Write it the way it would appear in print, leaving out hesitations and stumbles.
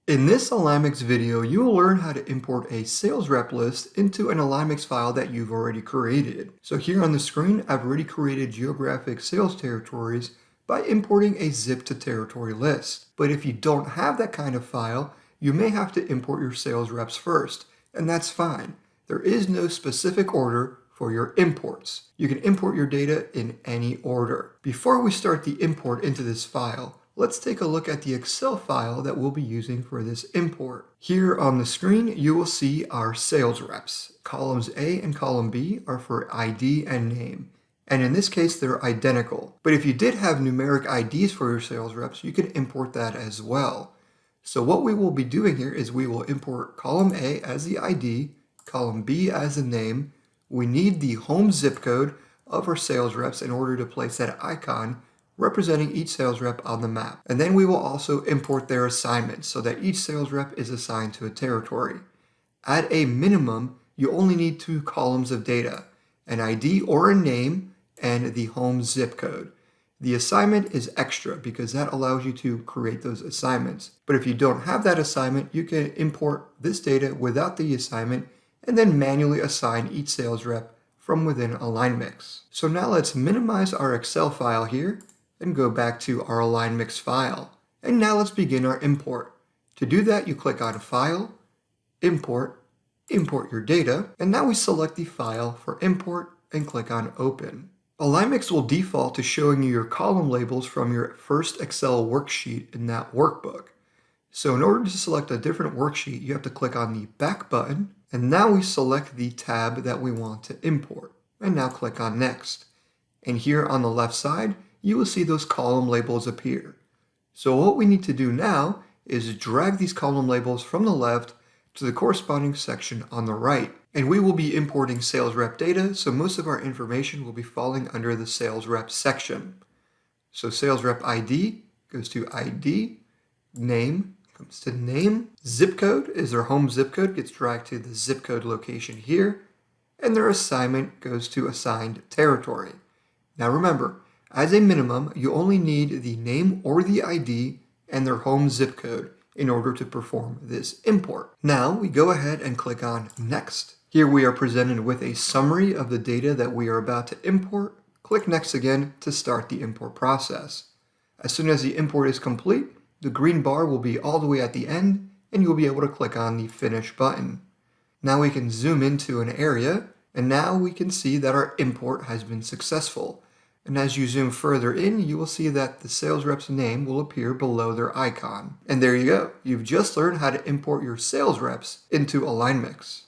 In this AlignMix video, you will learn how to import a sales rep list into an AlignMix file that you've already created. So here on the screen, I've already created geographic sales territories by importing a zip to territory list. But if you don't have that kind of file, you may have to import your sales reps first, and that's fine. There is no specific order for your imports. You can import your data in any order. Before we start the import into this file, let's take a look at the Excel file that we'll be using for this import. Here on the screen, you will see our sales reps. Columns A and column B are for ID and name. And in this case, they're identical. But if you did have numeric IDs for your sales reps, you can import that as well. So what we will be doing here is we will import column A as the ID, column B as the name. We need the home zip code of our sales reps in order to place that icon representing each sales rep on the map. And then we will also import their assignments so that each sales rep is assigned to a territory. At a minimum, you only need 2 columns of data, an ID or a name and the home zip code. The assignment is extra because that allows you to create those assignments. But if you don't have that assignment, you can import this data without the assignment and then manually assign each sales rep from within AlignMix. So now let's minimize our Excel file here and go back to our AlignMix file. And now let's begin our import. To do that, you click on File, Import, Import your data, and now we select the file for import and click on Open. AlignMix will default to showing you your column labels from your first Excel worksheet in that workbook. So in order to select a different worksheet, you have to click on the Back button, and now we select the tab that we want to import. And now click on Next. And here on the left side, you will see those column labels appear. So what we need to do now is drag these column labels from the left to the corresponding section on the right. And we will be importing sales rep data, so most of our information will be falling under the sales rep section. So sales rep ID goes to ID, name comes to name, zip code is their home zip code, gets dragged to the zip code location here, and their assignment goes to assigned territory. Now remember, as a minimum, you only need the name or the ID and their home zip code in order to perform this import. Now we go ahead and click on Next. Here we are presented with a summary of the data that we are about to import. Click Next again to start the import process. As soon as the import is complete, the green bar will be all the way at the end and you'll be able to click on the Finish button. Now we can zoom into an area and now we can see that our import has been successful. And as you zoom further in, you will see that the sales rep's name will appear below their icon. And there you go. You've just learned how to import your sales reps into AlignMix.